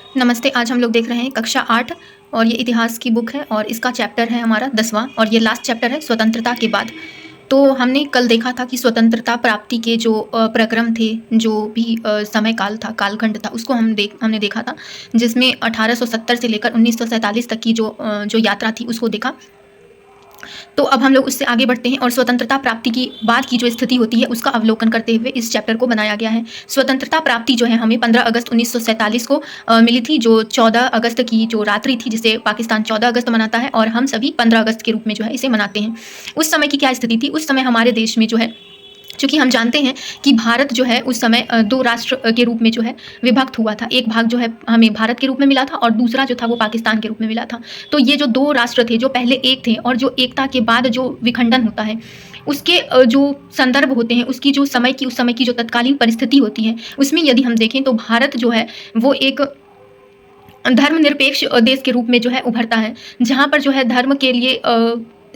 नमस्ते। आज हम लोग देख रहे हैं कक्षा 8 और ये इतिहास की बुक है और इसका चैप्टर है हमारा 10वां और ये लास्ट चैप्टर है स्वतंत्रता के बाद। तो हमने कल देखा था कि स्वतंत्रता प्राप्ति के जो प्रक्रम थे, जो भी समय काल था, कालखंड था, उसको हमने देखा था, जिसमें 1870 से लेकर 1947 तक की जो यात्रा थी उसको देखा। तो अब हम लोग उससे आगे बढ़ते हैं और स्वतंत्रता प्राप्ति की बाद की जो स्थिति होती है उसका अवलोकन करते हुए इस चैप्टर को बनाया गया है। स्वतंत्रता प्राप्ति जो है हमें 15 अगस्त 1947 को मिली थी, जो 14 अगस्त की जो रात्रि थी, जिसे पाकिस्तान 14 अगस्त मनाता है और हम सभी 15 अगस्त के रूप में जो है इसे मनाते हैं। उस समय की क्या स्थिति थी? उस समय हमारे देश में जो है, चूँकि हम जानते हैं कि भारत जो है उस समय 2 राष्ट्र के रूप में जो है विभक्त हुआ था। एक भाग जो है हमें भारत के रूप में मिला था और दूसरा जो था वो पाकिस्तान के रूप में मिला था। तो ये जो 2 राष्ट्र थे, जो पहले एक थे और जो एकता के बाद जो विखंडन होता है, उसके जो संदर्भ होते हैं, उसकी जो समय की उस समय की जो तत्कालीन परिस्थिति होती है, उसमें यदि हम देखें तो भारत जो है वो एक धर्मनिरपेक्ष देश के रूप में जो है उभरता है, जहाँ पर जो है धर्म के लिए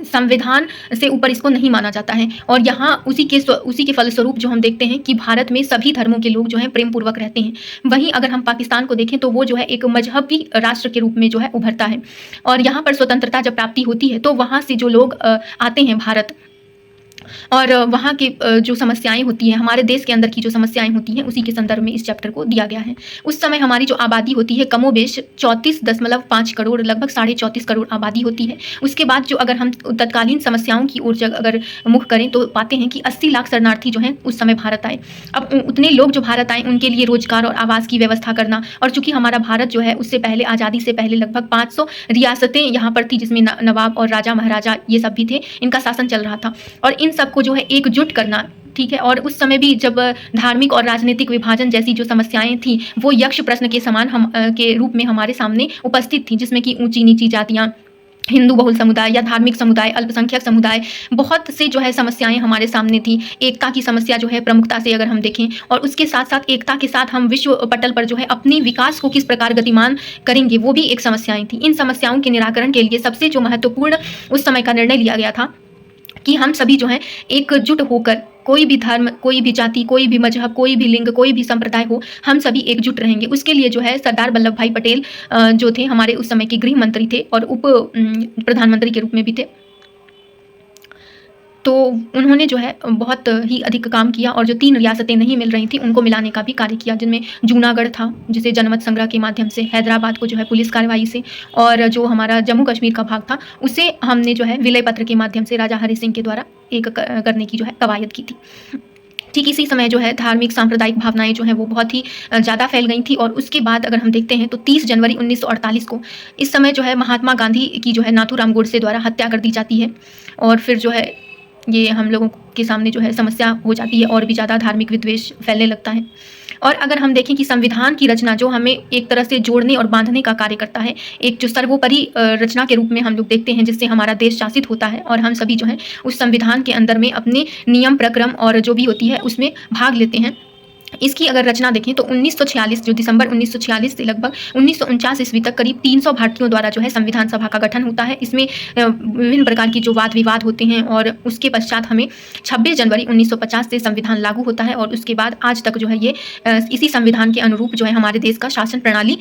संविधान से ऊपर इसको नहीं माना जाता है। और यहाँ उसी के फलस्वरूप जो हम देखते हैं कि भारत में सभी धर्मों के लोग जो हैं प्रेम पूर्वक रहते हैं। वहीं अगर हम पाकिस्तान को देखें तो वो जो है एक मजहबी राष्ट्र के रूप में जो है उभरता है। और यहाँ पर स्वतंत्रता जब प्राप्ति होती है तो वहाँ से जो लोग आते हैं भारत, और वहाँ की जो समस्याएँ होती हैं, हमारे देश के अंदर की जो समस्याएँ होती हैं, उसी के संदर्भ में इस चैप्टर को दिया गया है। उस समय हमारी जो आबादी होती है कमोबेश 34.5 करोड़, लगभग 34.5 करोड़ आबादी होती है। उसके बाद जो अगर हम तत्कालीन समस्याओं की ओर अगर मुख करें तो पाते हैं कि 80 लाख शरणार्थी जो हैं उस समय भारत आए। अब उतने लोग जो भारत आए उनके लिए रोजगार और आवास की व्यवस्था करना, और चूँकि हमारा भारत जो है उससे पहले, आज़ादी से पहले लगभग 500 रियासतें यहाँ पर थी, जिसमें नवाब और राजा महाराजा ये सब भी थे, इनका शासन चल रहा था। और इन सबको जो है एकजुट करना, ठीक है। और उस समय भी जब धार्मिक और राजनीतिक विभाजन जैसी जो समस्याएं थी वो यक्ष प्रश्न के समान के रूप में हमारे सामने उपस्थित थी, जिसमें कि ऊंची नीची जातियां, हिंदू बहुल समुदाय या धार्मिक समुदाय, अल्पसंख्यक समुदाय, बहुत से जो है समस्याएं हमारे सामने थी। एकता की समस्या जो है प्रमुखता से अगर हम देखें, और उसके साथ साथ एकता के साथ हम विश्व पटल पर जो है अपने विकास को किस प्रकार गतिमान करेंगे, वो भी एक समस्याएं थी। इन समस्याओं के निराकरण के लिए सबसे जो महत्वपूर्ण उस समय का निर्णय लिया गया था कि हम सभी जो हैं एकजुट होकर, कोई भी धर्म, कोई भी जाति, कोई भी मजहब, कोई भी लिंग, कोई भी संप्रदाय हो, हम सभी एकजुट रहेंगे। उसके लिए जो है सरदार वल्लभ भाई पटेल जो थे हमारे उस समय के गृह मंत्री थे और उप प्रधानमंत्री के रूप में भी थे। तो उन्होंने जो है बहुत ही अधिक काम किया और जो 3 रियासतें नहीं मिल रही थी उनको मिलाने का भी कार्य किया, जिनमें जूनागढ़ था, जिसे जनमत संग्रह के माध्यम से, हैदराबाद को जो है पुलिस कार्रवाई से, और जो हमारा जम्मू कश्मीर का भाग था उसे हमने जो है विलय पत्र के माध्यम से राजा हरि सिंह के द्वारा एक करने की जो है कवायद की थी। ठीक इसी समय जो है धार्मिक सांप्रदायिक भावनाएं जो हैं वो बहुत ही ज़्यादा फैल गई थी। और उसके बाद अगर हम देखते हैं तो 30 जनवरी 1948 को, इस समय जो है महात्मा गांधी की जो है नाथूराम गोडसे द्वारा हत्या कर दी जाती है। और फिर जो है ये हम लोगों के सामने जो है समस्या हो जाती है और भी ज़्यादा धार्मिक विद्वेष फैलने लगता है। और अगर हम देखें कि संविधान की रचना जो हमें एक तरह से जोड़ने और बांधने का कार्य करता है, एक जो सर्वोपरि रचना के रूप में हम लोग देखते हैं, जिससे हमारा देश शासित होता है और हम सभी जो है उस संविधान के अंदर में अपने नियम प्रक्रम और जो भी होती है उसमें भाग लेते हैं। इसकी अगर रचना देखें तो 1946, जो दिसंबर 1946 से लगभग 1949 ईस्वी तक करीब 300 भारतीयों द्वारा जो है संविधान सभा का गठन होता है। इसमें विभिन्न प्रकार की जो वाद विवाद होते हैं, और उसके पश्चात हमें 26 जनवरी 1950 से संविधान लागू होता है। और उसके बाद आज तक जो है ये इसी संविधान के अनुरूप जो है हमारे देश का शासन प्रणाली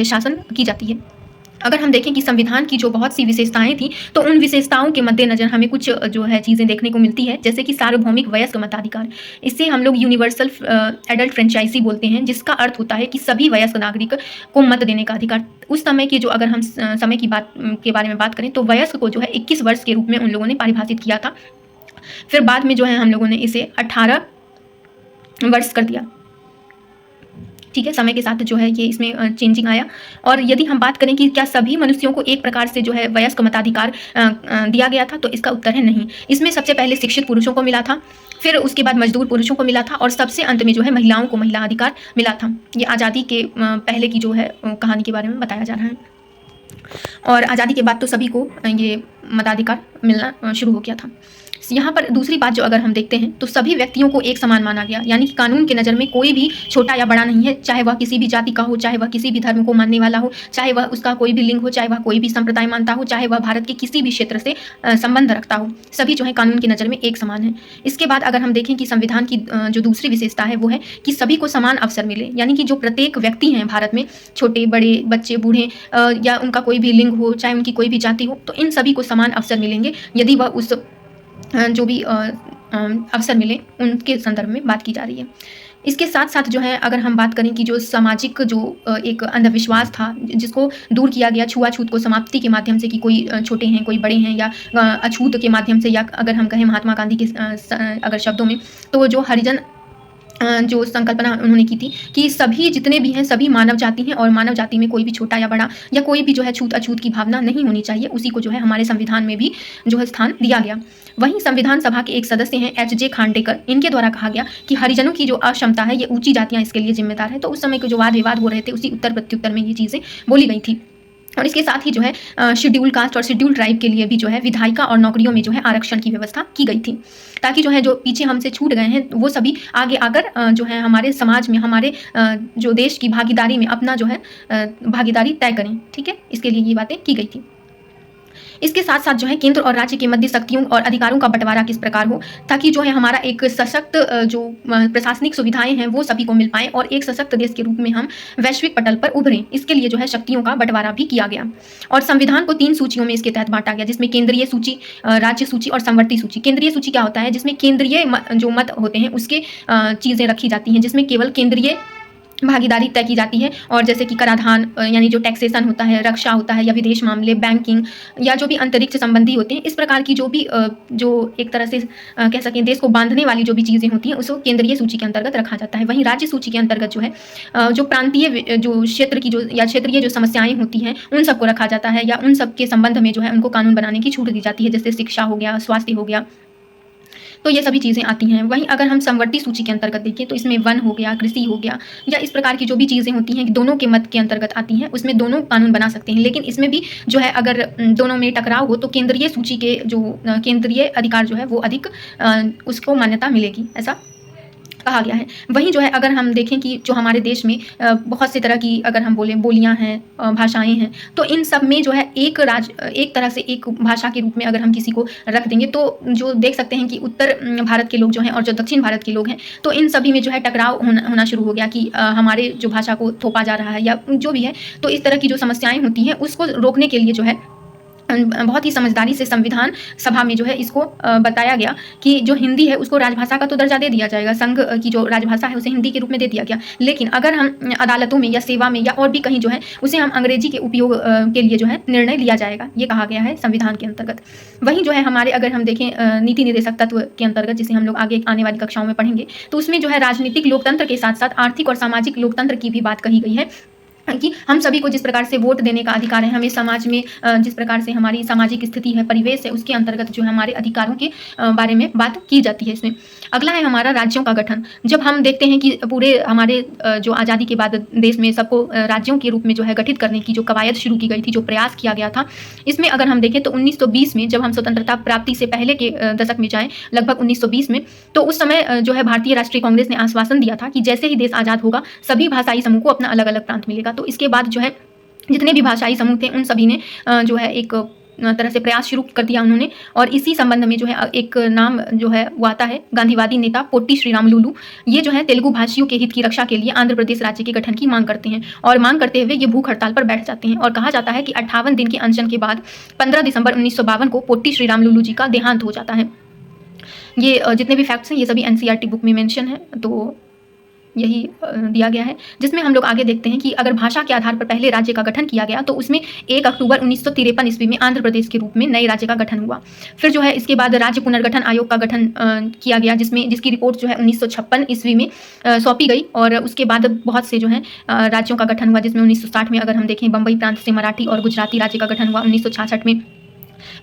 शासन की जाती है। अगर हम देखें कि संविधान की जो बहुत सी विशेषताएं थी, तो उन विशेषताओं के मद्देनजर हमें कुछ जो है चीज़ें देखने को मिलती है, जैसे कि सार्वभौमिक वयस्क मताधिकार। इसे हम लोग यूनिवर्सल एडल्ट फ्रेंचाइजी बोलते हैं, जिसका अर्थ होता है कि सभी वयस्क नागरिक को मत देने का अधिकार। उस समय की जो अगर हम समय की बात के बारे में बात करें तो वयस्क को जो है 21 वर्ष के रूप में उन लोगों ने परिभाषित किया था। फिर बाद में जो है हम लोगों ने इसे 18 वर्ष कर दिया। ठीक है, समय के साथ जो है ये इसमें चेंजिंग आया। और यदि हम बात करें कि क्या सभी मनुष्यों को एक प्रकार से जो है वयस्क मताधिकार दिया गया था, तो इसका उत्तर है नहीं। इसमें सबसे पहले शिक्षित पुरुषों को मिला था, फिर उसके बाद मजदूर पुरुषों को मिला था, और सबसे अंत में जो है महिलाओं को महिला अधिकार मिला था। ये आज़ादी के पहले की जो है कहानी के बारे में बताया जा रहा है। और आज़ादी के बाद तो सभी को ये मताधिकार मिलना शुरू हो गया था। यहाँ पर दूसरी बात जो अगर हम देखते हैं तो सभी व्यक्तियों को एक समान माना गया, यानी कि कानून की नज़र में कोई भी छोटा या बड़ा नहीं है, चाहे वह किसी भी जाति का हो, चाहे वह किसी भी धर्म को मानने वाला हो, चाहे वह उसका कोई भी लिंग हो, चाहे वह कोई भी संप्रदाय मानता हो, चाहे वह भारत के किसी भी क्षेत्र से संबंध रखता हो, सभी जो है कानून की नज़र में एक समान है। इसके बाद अगर हम देखें कि संविधान की जो दूसरी विशेषता है वो है कि सभी को समान अवसर मिले, यानी कि जो प्रत्येक व्यक्ति हैं भारत में, छोटे बड़े बच्चे बूढ़े या उनका कोई भी लिंग हो, चाहे उनकी कोई भी जाति हो, तो इन सभी को समान अवसर मिलेंगे यदि वह उस जो भी अवसर मिले उनके संदर्भ में बात की जा रही है। इसके साथ साथ जो है अगर हम बात करें कि जो सामाजिक जो एक अंधविश्वास था जिसको दूर किया गया, छुआछूत को समाप्ति के माध्यम से कि कोई छोटे हैं कोई बड़े हैं, या अछूत के माध्यम से, या अगर हम कहें महात्मा गांधी के अगर शब्दों में, तो जो हरिजन जो संकल्पना उन्होंने की थी कि सभी जितने भी हैं सभी मानव जाति हैं और मानव जाति में कोई भी छोटा या बड़ा या कोई भी जो है छूत अछूत की भावना नहीं होनी चाहिए, उसी को जो है हमारे संविधान में भी जो है स्थान दिया गया। वहीं संविधान सभा के एक सदस्य हैं एच.जे. खांडेकर, इनके द्वारा कहा गया कि हरिजनों की जो अक्षमता है ये ऊंची जातियां इसके लिए जिम्मेदार है। तो उस समय के जो वाद विवाद हो रहे थे उसी उत्तर प्रत्युत्तर में ये चीज़ें बोली गई थी। और इसके साथ ही जो है शेड्यूल कास्ट और शेड्यूल ट्राइब के लिए भी जो है विधायिका और नौकरियों में जो है आरक्षण की व्यवस्था की गई थी, ताकि जो है जो पीछे हमसे छूट गए हैं वो सभी आगे आकर जो है हमारे समाज में, हमारे जो देश की भागीदारी में अपना जो है भागीदारी तय करें। ठीक है, इसके लिए ये बातें की गई थी। इसके साथ साथ जो है केंद्र और राज्य के मध्य शक्तियों और अधिकारों का बंटवारा किस प्रकार हो, ताकि जो है हमारा एक सशक्त जो प्रशासनिक सुविधाएं हैं वो सभी को मिल पाएँ और एक सशक्त देश के रूप में हम वैश्विक पटल पर उभरें। इसके लिए जो है शक्तियों का बंटवारा भी किया गया और संविधान को 3 सूचियों में इसके तहत बांटा गया, जिसमें केंद्रीय सूची, राज्य सूची और संवर्ती सूची। केंद्रीय सूची क्या होता है, जिसमें केंद्रीय जो मत होते हैं उसके चीज़ें रखी जाती हैं, जिसमें केवल केंद्रीय भागीदारी तय की जाती है, और जैसे कि कराधान यानी जो टैक्सेशन होता है, रक्षा होता है, या विदेश मामले, बैंकिंग या जो भी अंतरिक्ष संबंधी होते हैं, इस प्रकार की जो भी जो एक तरह से कह सकें देश को बांधने वाली जो भी चीज़ें होती हैं उसको केंद्रीय सूची के अंतर्गत रखा जाता है। वहीं राज्य सूची के अंतर्गत जो है जो प्रांतीय जो क्षेत्र की जो या क्षेत्रीय जो समस्याएं होती हैं उन सबको रखा जाता है, या उन सब के संबंध में जो है उनको कानून बनाने की छूट दी जाती है, जैसे शिक्षा हो गया, स्वास्थ्य हो गया, तो ये सभी चीज़ें आती हैं। वहीं अगर हम संवर्ती सूची के अंतर्गत देखें तो इसमें वन हो गया, कृषि हो गया, या इस प्रकार की जो भी चीज़ें होती हैं दोनों के मत के अंतर्गत आती हैं, उसमें दोनों कानून बना सकते हैं। लेकिन इसमें भी जो है अगर दोनों में टकराव हो तो केंद्रीय सूची के जो केंद्रीय अधिकार जो है वो अधिक उसको मान्यता मिलेगी, ऐसा कहा गया है। वहीं जो है अगर हम देखें कि जो हमारे देश में बहुत सी तरह की अगर हम बोलें बोलियां हैं, भाषाएं हैं, तो इन सब में जो है एक तरह से एक भाषा के रूप में अगर हम किसी को रख देंगे तो जो देख सकते हैं कि उत्तर भारत के लोग जो हैं और जो दक्षिण भारत के लोग हैं, तो इन सभी में जो है टकराव होना शुरू हो गया कि हमारे जो भाषा को थोपा जा रहा है या जो भी है। तो इस तरह की जो समस्याएं होती हैं उसको रोकने के लिए जो है बहुत ही समझदारी से संविधान सभा में जो है इसको बताया गया कि जो हिंदी है उसको राजभाषा का तो दर्जा दे दिया जाएगा, संघ की जो राजभाषा है उसे हिंदी के रूप में दे दिया गया, लेकिन अगर हम अदालतों में या सेवा में या और भी कहीं जो है उसे हम अंग्रेजी के उपयोग के लिए जो है निर्णय लिया जाएगा, ये कहा गया है संविधान के अंतर्गत। वहीं जो है हमारे अगर हम देखें नीति निर्देशक तत्व के अंतर्गत, जिसे हम लोग आगे आने वाली कक्षाओं में पढ़ेंगे, तो उसमें जो है राजनीतिक लोकतंत्र के साथ साथ आर्थिक और सामाजिक लोकतंत्र की भी बात कही गई है कि हम सभी को जिस प्रकार से वोट देने का अधिकार है, हमें समाज में जिस प्रकार से हमारी सामाजिक स्थिति है, परिवेश है, उसके अंतर्गत जो है हमारे अधिकारों के बारे में बात की जाती है इसमें। अगला है हमारा राज्यों का गठन। जब हम देखते हैं कि पूरे हमारे जो आज़ादी के बाद देश में सबको राज्यों के रूप में जो है गठित करने की जो कवायद शुरू की गई थी, जो प्रयास किया गया था, इसमें अगर हम देखें तो 1920 में जब हम स्वतंत्रता प्राप्ति से पहले के दशक में जाएँ, लगभग 1920 में, तो उस समय जो है भारतीय राष्ट्रीय कांग्रेस ने आश्वासन दिया था कि जैसे ही देश आज़ाद होगा सभी भाषाई समूह को अपना अलग अलग प्रांत मिलेगा। तो इसके बाद जो है जितने भी भाषाई समूह थे उन सभी ने जो है एक तरह से प्रयास शुरू कर दिया उन्होंने, और इसी संबंध में जो है एक नाम जो है वो आता है गांधीवादी नेता पोट्टी श्रीरामुलु। ये जो है तेलुगु भाषियों के हित की रक्षा के लिए आंध्र प्रदेश राज्य के गठन की मांग करते हैं, और मांग करते हुए ये भूख हड़ताल पर बैठ जाते हैं। और कहा जाता है कि 58 दिन के अनशन के बाद 15 दिसंबर 1952 को पोट्टी श्रीरामुलु जी का देहांत हो जाता है। ये जितने भी फैक्ट्स हैं ये सभी NCERT बुक में मेंशन है, तो यही दिया गया है, जिसमें हम लोग आगे देखते हैं कि अगर भाषा के आधार पर पहले राज्य का गठन किया गया तो उसमें 1 अक्टूबर 1953 ईस्वी में आंध्र प्रदेश के रूप में नए राज्य का गठन हुआ। फिर जो है इसके बाद राज्य पुनर्गठन आयोग का गठन किया गया, जिसकी रिपोर्ट जो है 1956 ईस्वी में सौंपी गई, और उसके बाद बहुत से जो है राज्यों का गठन हुआ, जिसमें 1960 में अगर हम देखें बम्बई प्रांत से मराठी और गुजराती राज्य का गठन हुआ। 1966 में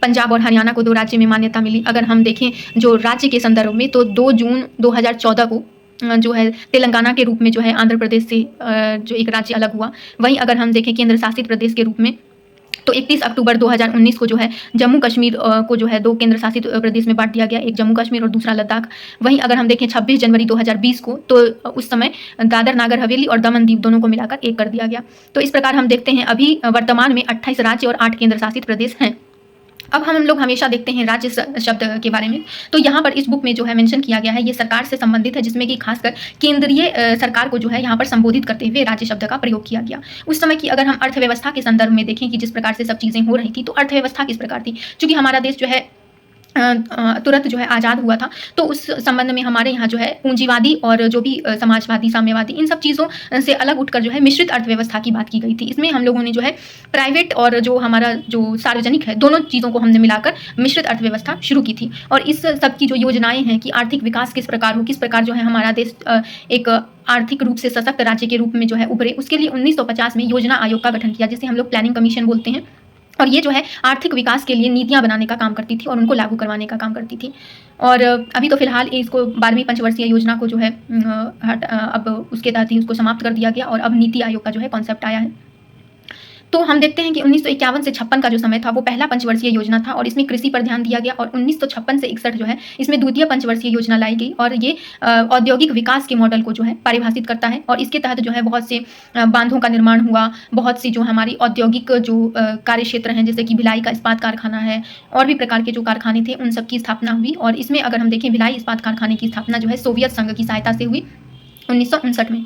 पंजाब और हरियाणा को 2 राज्य में मान्यता मिली। अगर हम देखें जो राज्य के संदर्भ में तो 2 जून 2014 को जो है तेलंगाना के रूप में जो है आंध्र प्रदेश से जो एक राज्य अलग हुआ। वहीं अगर हम देखें केंद्र शासित प्रदेश के रूप में तो 31 अक्टूबर 2019 को जो है जम्मू कश्मीर को जो है 2 केंद्र शासित प्रदेश में बाँट दिया गया, एक जम्मू कश्मीर और दूसरा लद्दाख। वहीं अगर हम देखें 26 जनवरी 2020 को, तो उस समय दादर नागर हवेली और दमन दीव दोनों को मिलाकर एक कर दिया गया। तो इस प्रकार हम देखते हैं अभी वर्तमान में 28 राज्य और 8 केंद्र शासित प्रदेश हैं। अब हम लोग हमेशा देखते हैं राज्य शब्द के बारे में, तो यहाँ पर इस बुक में जो है मेंशन किया गया है, ये सरकार से संबंधित है, जिसमें कि खासकर केंद्रीय सरकार को जो है यहाँ पर संबोधित करते हुए राज्य शब्द का प्रयोग किया गया। उस समय की अगर हम अर्थव्यवस्था के संदर्भ में देखें कि जिस प्रकार से सब चीज़ें हो रही थी, तो अर्थव्यवस्था किस प्रकार थी, चूँकि हमारा देश जो है तुरंत जो है आज़ाद हुआ था, तो उस संबंध में हमारे यहाँ जो है पूंजीवादी और जो भी समाजवादी, साम्यवादी, इन सब चीज़ों से अलग उठकर जो है मिश्रित अर्थव्यवस्था की बात की गई थी। इसमें हम लोगों ने जो है प्राइवेट और जो हमारा जो सार्वजनिक है, दोनों चीज़ों को हमने मिलाकर मिश्रित अर्थव्यवस्था शुरू की थी। और इस सब की जो योजनाएं हैं कि आर्थिक विकास किस प्रकार हो, किस प्रकार जो है हमारा देश एक आर्थिक रूप से सशक्त राज्य के रूप में जो है उभरे, उसके लिए 1950 में योजना आयोग का गठन किया, जिसे हम लोग प्लानिंग कमीशन बोलते हैं। और ये जो है आर्थिक विकास के लिए नीतियाँ बनाने का काम करती थी और उनको लागू करवाने का काम करती थी। और अभी तो फिलहाल इसको 12वीं पंचवर्षीय योजना को जो है अब उसके तहत ही उसको समाप्त कर दिया गया और अब नीति आयोग का जो है कॉन्सेप्ट आया है। तो हम देखते हैं कि 1951 से 56 का जो समय था वो पहला पंचवर्षीय योजना था और इसमें कृषि पर ध्यान दिया गया, और 1956 से 61 जो है इसमें द्वितीय पंचवर्षीय योजना लाई गई, और ये औद्योगिक विकास के मॉडल को जो है परिभाषित करता है। और इसके तहत जो है बहुत से बांधों का निर्माण हुआ, बहुत सी जो हमारी औद्योगिक जो कार्य क्षेत्र हैं, जैसे कि भिलाई का इस्पात कारखाना है और भी प्रकार के जो कारखाने थे, उन सब की स्थापना हुई। और इसमें अगर हम देखें भिलाई इस्पात कारखाने की स्थापना जो है सोवियत संघ की सहायता से हुई 1959 में।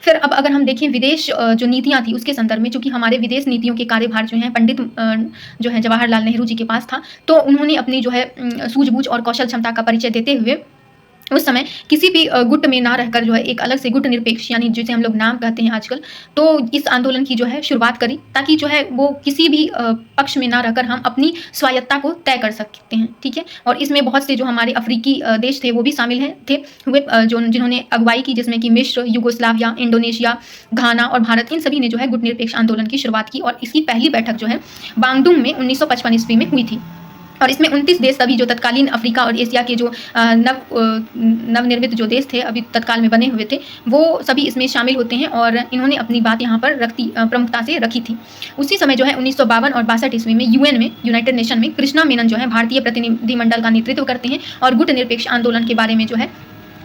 फिर अब अगर हम देखें विदेश जो नीतियाँ थी उसके संदर्भ में, चूँकि हमारे विदेश नीतियों के कार्यभार जो हैं पंडित जो है जवाहरलाल नेहरू जी के पास था, तो उन्होंने अपनी जो है सूझबूझ और कौशल क्षमता का परिचय देते हुए उस समय किसी भी गुट में ना रहकर जो है एक अलग से गुट निरपेक्ष, यानी जिसे हम लोग नाम कहते हैं आजकल, तो इस आंदोलन की जो है शुरुआत करी, ताकि जो है वो किसी भी पक्ष में ना रहकर हम अपनी स्वायत्ता को तय कर सकते हैं। ठीक है, और इसमें बहुत से जो हमारे अफ्रीकी देश थे वो भी शामिल हैं थे हुए, जो जिन्होंने अगुवाई की, जिसमें कि मिस्र, युगोस्लाविया, इंडोनेशिया, घाना और भारत, इन सभी ने जो है गुट निरपेक्ष आंदोलन की शुरुआत की। और इसकी पहली बैठक जो है बांगडुंग में 1955 ईस्वी में हुई थी। और इसमें 29 देश, सभी जो तत्कालीन अफ्रीका और एशिया के जो नवनिर्मित जो देश थे, अभी तत्काल में बने हुए थे, वो सभी इसमें शामिल होते हैं। और इन्होंने अपनी बात यहाँ पर प्रमुखता से रखी थी। उसी समय जो है 1952 और 62 ईस्वी में यूएन में, यूनाइटेड नेशन में कृष्णा मेनन जो है भारतीय प्रतिनिधिमंडल का नेतृत्व करते हैं और गुट निरपेक्ष आंदोलन के बारे में जो है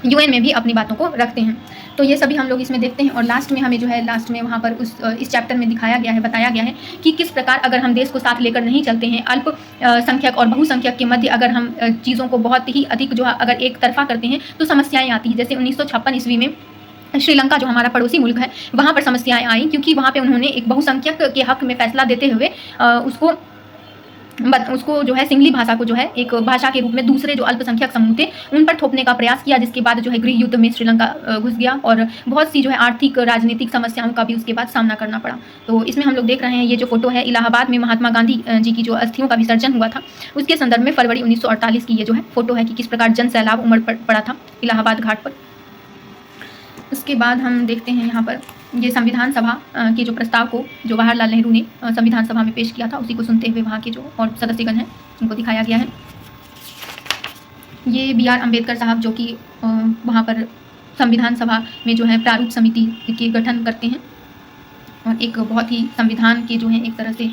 यूएन में भी अपनी बातों को रखते हैं। तो ये सभी हम लोग इसमें देखते हैं। और लास्ट में हमें जो है लास्ट में वहाँ पर इस चैप्टर में दिखाया गया है, बताया गया है कि किस प्रकार अगर हम देश को साथ लेकर नहीं चलते हैं, अल्प संख्यक और बहुसंख्यक के मध्य अगर हम चीज़ों को बहुत ही अधिक जो है अगर एक तरफा करते हैं तो समस्याएं आती हैं। जैसे 1956 ईस्वी में श्रीलंका जो हमारा पड़ोसी मुल्क है, वहाँ पर समस्याएं आई, क्योंकि वहाँ पे उन्होंने एक बहुसंख्यक के हक में फैसला देते हुए उसको जो है सिंगली भाषा को जो है एक भाषा के रूप में दूसरे जो अल्पसंख्यक समूह थे उन पर थोपने का प्रयास किया, जिसके बाद जो है गृह युद्ध में श्रीलंका घुस गया और बहुत सी जो है आर्थिक राजनीतिक समस्याओं का भी उसके बाद सामना करना पड़ा। तो इसमें हम लोग देख रहे हैं ये जो फोटो है इलाहाबाद में महात्मा गांधी जी की जो अस्थियों का विसर्जन हुआ था, उसके संदर्भ में फरवरी 1948 की ये जो है फोटो है कि किस प्रकार जन सैलाब उमड़ पड़ा था इलाहाबाद घाट पर। उसके बाद हम देखते हैं यहाँ पर ये संविधान सभा के जो प्रस्ताव को जो जवाहरलाल नेहरू ने संविधान सभा में पेश किया था, उसी को सुनते हुए वहाँ के जो और सदस्यगण हैं उनको दिखाया गया है। ये BR अम्बेडकर साहब जो कि वहाँ पर संविधान सभा में जो है प्रारूप समिति के गठन करते हैं और एक बहुत ही संविधान के जो है एक तरह से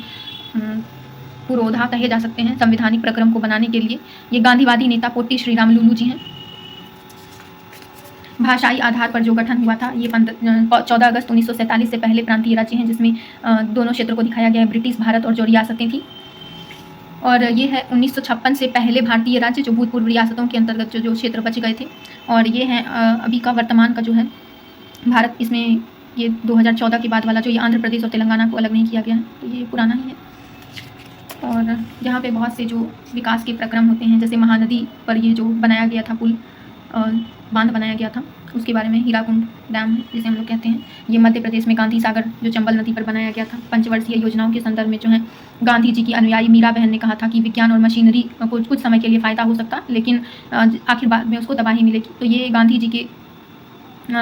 पुरोधा कहे जा सकते हैं संवैधानिक प्रक्रम को बनाने के लिए। ये गांधीवादी नेता पोट्टी श्रीराम लुलू जी हैं। भाषाई आधार पर जो गठन हुआ था ये 14 अगस्त 1947 से पहले प्रांतीय राज्य हैं, जिसमें दोनों क्षेत्रों को दिखाया गया है, ब्रिटिश भारत और जो रियासतें थी। और ये है 1956 से पहले भारतीय राज्य जो भूतपूर्व रियासतों के अंतर्गत जो क्षेत्र बच गए थे। और ये है अभी का वर्तमान का जो है भारत। इसमें ये 2014 के बाद वाला जो ये आंध्र प्रदेश और तेलंगाना को अलग नहीं किया गया है, तो ये पुराना ही है। और यहाँ पे बहुत से जो विकास के प्रक्रम होते हैं, जैसे महानदी पर ये जो बनाया गया था पुल बांध बनाया गया था, उसके बारे में हीराकुंड डैम है जिसे हम लोग कहते हैं। ये मध्य प्रदेश में गांधी सागर जो चंबल नदी पर बनाया गया था। पंचवर्षीय योजनाओं के संदर्भ में जो है गांधी जी की अनुयायी मीरा बहन ने कहा था कि विज्ञान और मशीनरी को कुछ समय के लिए फ़ायदा हो सकता, लेकिन आखिर बाद में उसको तबाही मिलेगी। तो ये गांधी जी के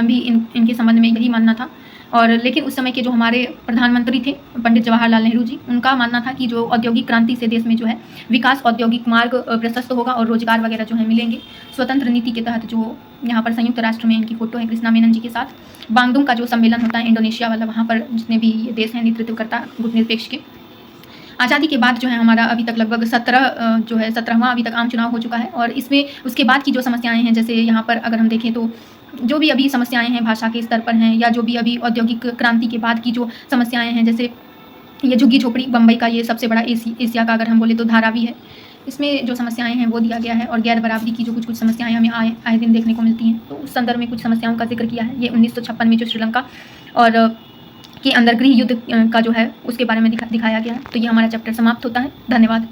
भी इनके संबंध में यही मानना था। और लेकिन उस समय के जो हमारे प्रधानमंत्री थे पंडित जवाहरलाल नेहरू जी, उनका मानना था कि जो औद्योगिक क्रांति से देश में जो है विकास, औद्योगिक मार्ग प्रशस्त होगा और रोजगार वगैरह जो है मिलेंगे। स्वतंत्र नीति के तहत जो यहाँ पर संयुक्त राष्ट्र में इनकी फोटो है कृष्णा मेनन जी के साथ। बांगडुंग का जो सम्मेलन होता है इंडोनेशिया वाला, वहाँ पर जितने भी ये देश हैं नेतृत्व करता गुट निरपेक्ष के, आज़ादी के बाद जो है हमारा अभी तक लगभग 17 जो है 17वां अभी तक आम चुनाव हो चुका है, और इसमें उसके बाद की जो समस्याएं हैं, जैसे यहाँ पर अगर हम देखें तो जो भी अभी समस्याएं हैं भाषा के स्तर पर हैं, या जो भी अभी औद्योगिक क्रांति के बाद की जो समस्याएं हैं, जैसे ये झुग्गी झोपड़ी बम्बई का ये सबसे बड़ा एशिया का अगर हम बोले तो धारावी है, इसमें जो समस्याएं हैं वो दिया गया है। और गैर बराबरी की जो कुछ कुछ समस्याएं हमें आए दिन देखने को मिलती हैं, तो उस संदर्भ में कुछ समस्याओं का जिक्र किया है। ये 1956 में जो श्रीलंका और के अंदर गृह युद्ध का जो है उसके बारे में दिखाया गया है। तो ये हमारा चैप्टर समाप्त होता है। धन्यवाद।